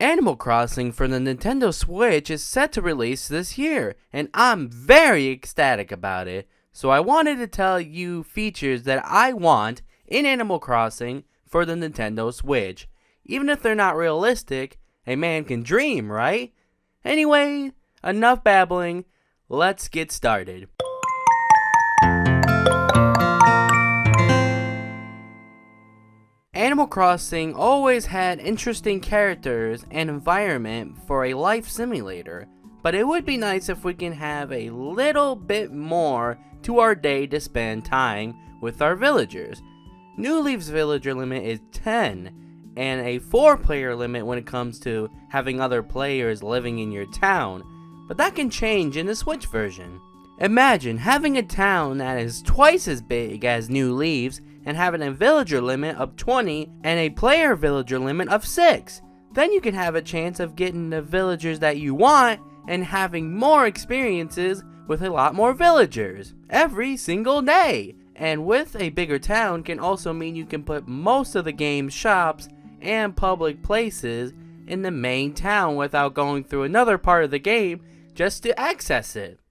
Animal Crossing for the Nintendo Switch is set to release this year, and I'm very ecstatic about it. So I wanted to tell you features that I want in Animal Crossing for the Nintendo Switch. Even if they're not realistic, a man can dream, right? Anyway, enough babbling, let's get started. Animal Crossing always had interesting characters and environment for a life simulator, but it would be nice if we can have a little bit more to our day to spend time with our villagers. New Leaf's villager limit is 10, and a 4-player limit when it comes to having other players living in your town, but that can change in the Switch version. Imagine having a town that is twice as big as New Leaf's and having a villager limit of 20 and a player villager limit of 6. Then you can have a chance of getting the villagers that you want and having more experiences with a lot more villagers every single day. And with a bigger town can also mean you can put most of the game's shops and public places in the main town without going through another part of the game just to access it.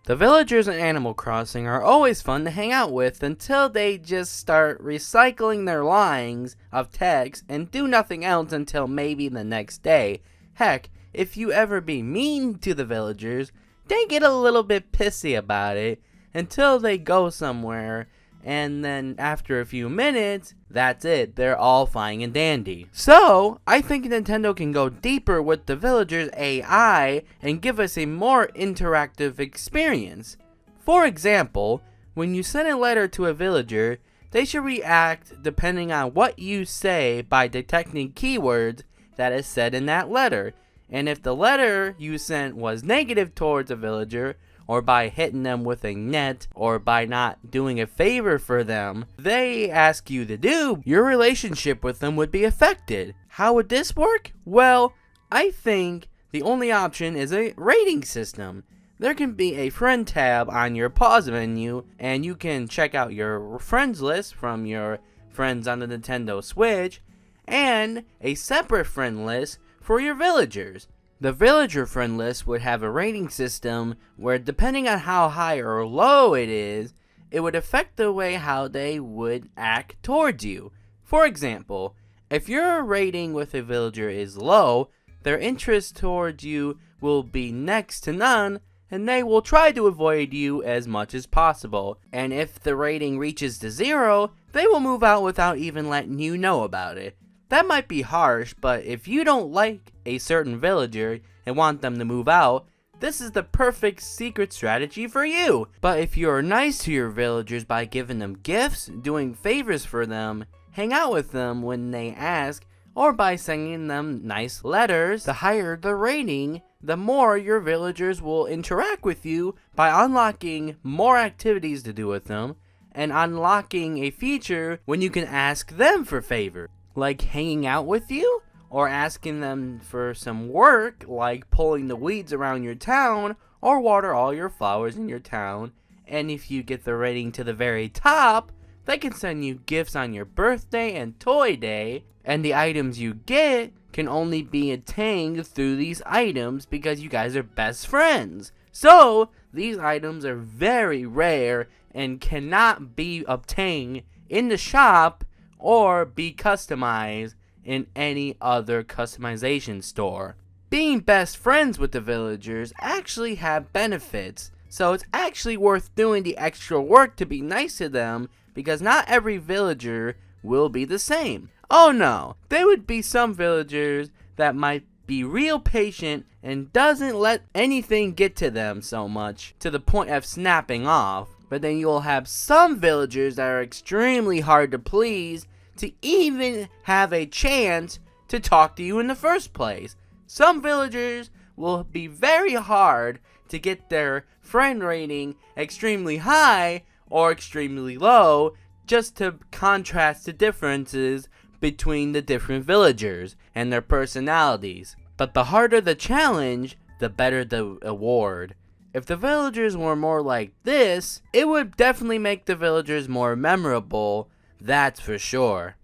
The villagers in Animal Crossing are always fun to hang out with until they just start recycling their lines of text and do nothing else until maybe the next day. Heck, if you ever be mean to the villagers, they get a little bit pissy about it until they go somewhere, and then after a few minutes, that's it, they're all fine and dandy. So, I think Nintendo can go deeper with the villagers' AI and give us a more interactive experience. For example, when you send a letter to a villager, they should react depending on what you say by detecting keywords that is said in that letter. And if the letter you sent was negative towards a villager, or by hitting them with a net, or by not doing a favor for them they ask you to do, your relationship with them would be affected. How would this work? Well, I think the only option is a rating system. There can be a friend tab on your pause menu, and you can check out your friends list from your friends on the Nintendo Switch, and a separate friend list for your villagers. The villager friend list would have a rating system where, depending on how high or low it is, it would affect the way how they would act towards you. For example, if your rating with a villager is low, their interest towards you will be next to none, and they will try to avoid you as much as possible. And if the rating reaches to 0, they will move out without even letting you know about it. That might be harsh, but if you don't like a certain villager and want them to move out, this is the perfect secret strategy for you. But if you're nice to your villagers by giving them gifts, doing favors for them, hang out with them when they ask, or by sending them nice letters, the higher the rating, the more your villagers will interact with you by unlocking more activities to do with them, and unlocking a feature when you can ask them for favors, like hanging out with you, or asking them for some work, like pulling the weeds around your town, or water all your flowers in your town. And if you get the rating to the very top, they can send you gifts on your birthday and toy day, and the items you get can only be attained through these items because you guys are best friends. So, these items are very rare and cannot be obtained in the shop or be customized in any other customization store. Being best friends with the villagers actually have benefits, so it's actually worth doing the extra work to be nice to them, because not every villager will be the same. Oh no, there would be some villagers that might be real patient and doesn't let anything get to them so much to the point of snapping off. But then you'll have some villagers that are extremely hard to please to even have a chance to talk to you in the first place. Some villagers will be very hard to get their friend rating extremely high or extremely low, just to contrast the differences between the different villagers and their personalities. But the harder the challenge, the better the award. If the villagers were more like this, it would definitely make the villagers more memorable, that's for sure.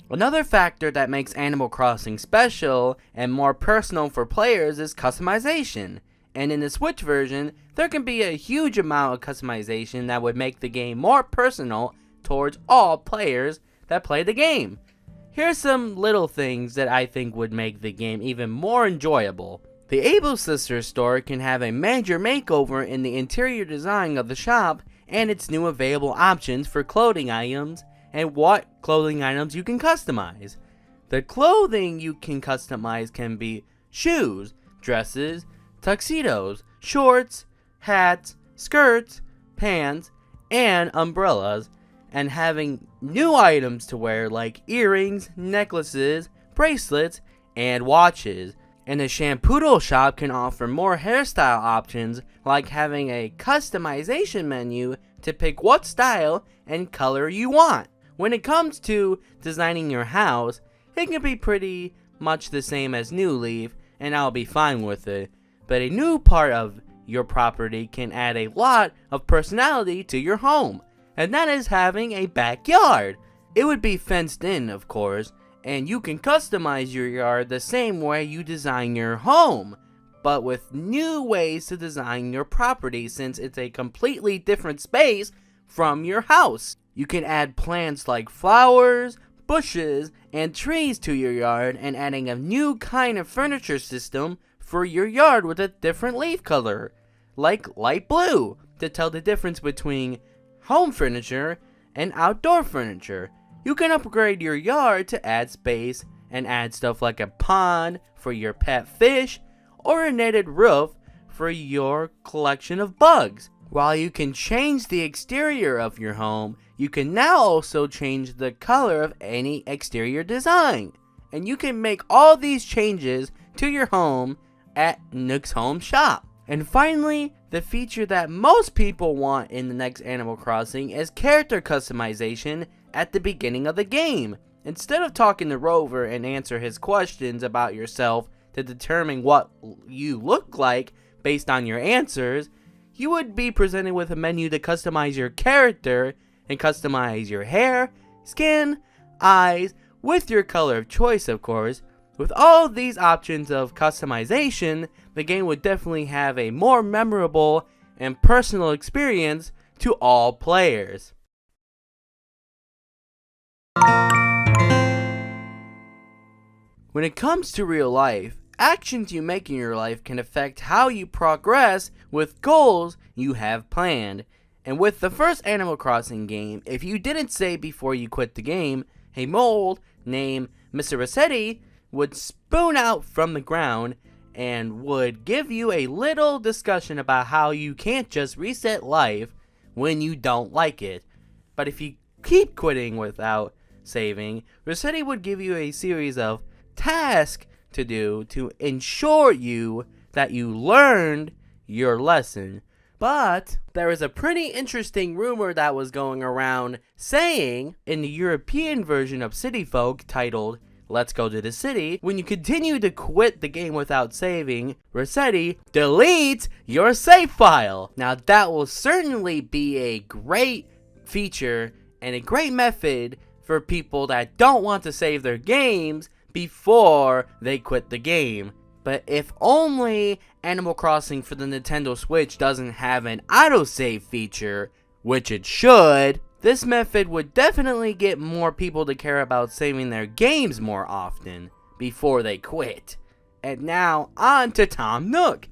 Another factor that makes Animal Crossing special and more personal for players is customization. And in the Switch version, there can be a huge amount of customization that would make the game more personal towards all players that play the game. Here's some little things that I think would make the game even more enjoyable. The Able Sisters store can have a major makeover in the interior design of the shop and its new available options for clothing items and what clothing items you can customize. The clothing you can customize can be shoes, dresses, tuxedos, shorts, hats, skirts, pants, and umbrellas, and having new items to wear like earrings, necklaces, bracelets, and watches. And the Shampoodle shop can offer more hairstyle options, like having a customization menu to pick what style and color you want. When it comes to designing your house, it can be pretty much the same as New Leaf, and I'll be fine with it. But a new part of your property can add a lot of personality to your home, and that is having a backyard. It would be fenced in, of course, and you can customize your yard the same way you design your home, but with new ways to design your property since it's a completely different space from your house. You can add plants like flowers, bushes, and trees to your yard, and adding a new kind of furniture system for your yard with a different leaf color, like light blue, to tell the difference between home furniture and outdoor furniture. You can upgrade your yard to add space and add stuff like a pond for your pet fish or a netted roof for your collection of bugs. While you can change the exterior of your home, you can now also change the color of any exterior design. And you can make all these changes to your home at Nook's Home Shop. And finally, the feature that most people want in the next Animal Crossing is character customization at the beginning of the game. Instead of talking to Rover and answer his questions about yourself to determine what you look like based on your answers, you would be presented with a menu to customize your character and customize your hair, skin, eyes, with your color of choice, of course. With all these options of customization, the game would definitely have a more memorable and personal experience to all players. When it comes to real life, actions you make in your life can affect how you progress with goals you have planned. And with the first Animal Crossing game, if you didn't save before you quit the game, a mole named Mr. Rossetti would spoon out from the ground and would give you a little discussion about how you can't just reset life when you don't like it. But if you keep quitting without saving, Rossetti would give you a series of tasks to do to ensure you that you learned your lesson. But there is a pretty interesting rumor that was going around saying in the European version of City Folk titled Let's Go to the City, when you continue to quit the game without saving, Rossetti deletes your save file. Now that will certainly be a great feature and a great method for people that don't want to save their games before they quit the game. But if only Animal Crossing for the Nintendo Switch doesn't have an autosave feature, which it should, this method would definitely get more people to care about saving their games more often before they quit. And now, on to Tom Nook.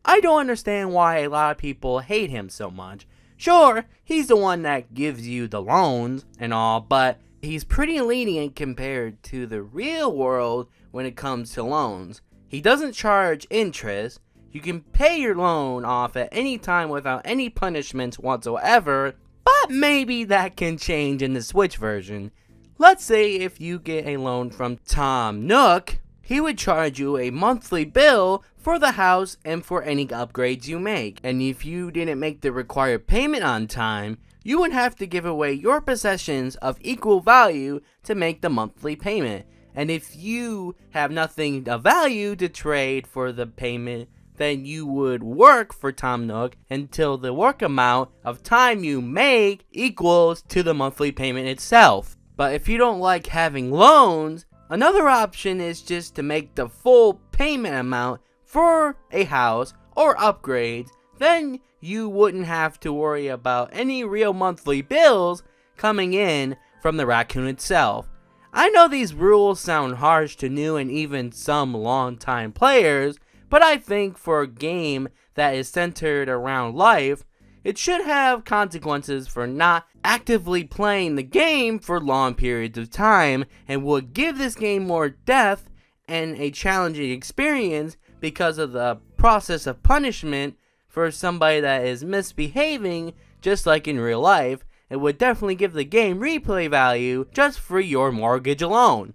I don't understand why a lot of people hate him so much. Sure, he's the one that gives you the loans and all, but he's pretty lenient compared to the real world when it comes to loans. He doesn't charge interest. You can pay your loan off at any time without any punishments whatsoever, but maybe that can change in the Switch version. Let's say if you get a loan from Tom Nook, he would charge you a monthly bill for the house and for any upgrades you make. And if you didn't make the required payment on time, you would have to give away your possessions of equal value to make the monthly payment. And if you have nothing of value to trade for the payment, then you would work for Tom Nook until the work amount of time you make equals to the monthly payment itself. But if you don't like having loans, another option is just to make the full payment amount for a house or upgrades. Then you wouldn't have to worry about any real monthly bills coming in from the raccoon itself. I know these rules sound harsh to new and even some long-time players, but I think for a game that is centered around life, it should have consequences for not actively playing the game for long periods of time, and would give this game more depth and a challenging experience because of the process of punishment for somebody that is misbehaving just like in real life. It would definitely give the game replay value just for your mortgage alone.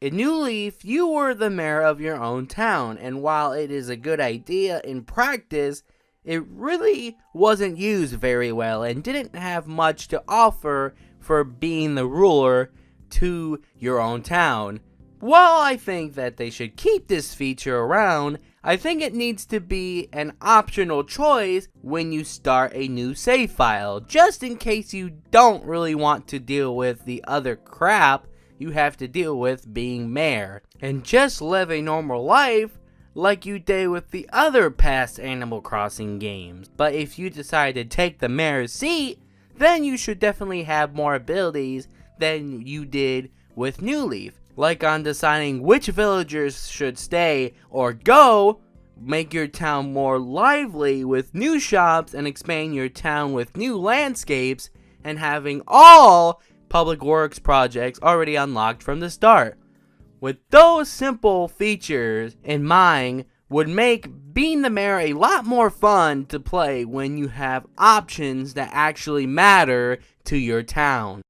In New Leaf, you were the mayor of your own town, and while it is a good idea in practice, it really wasn't used very well and didn't have much to offer for being the ruler to your own town. While I think that they should keep this feature around, I think it needs to be an optional choice when you start a new save file, just in case you don't really want to deal with the other crap you have to deal with being mayor, and just live a normal life like you did with the other past Animal Crossing games. But if you decide to take the mayor's seat, then you should definitely have more abilities than you did with New Leaf, like on deciding which villagers should stay or go, make your town more lively with new shops, and expand your town with new landscapes, and having all public works projects already unlocked from the start. With those simple features in mind, would make being the mayor a lot more fun to play when you have options that actually matter to your town.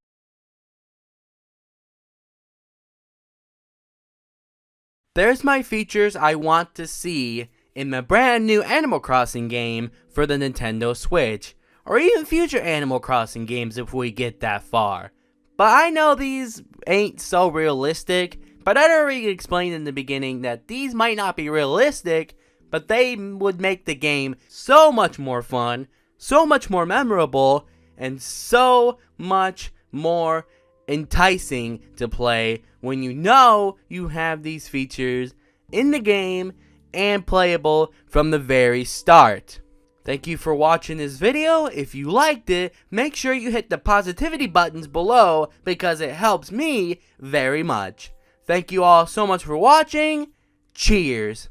There's my features I want to see in the brand new Animal Crossing game for the Nintendo Switch, or even future Animal Crossing games if we get that far. But I know these ain't so realistic, but I'd already explained in the beginning that these might not be realistic, but they would make the game so much more fun, so much more memorable, and so much more enticing to play when you know you have these features in the game and playable from the very start. Thank you for watching this video. If you liked it, make sure you hit the positivity buttons below because it helps me very much. Thank you all so much for watching. Cheers.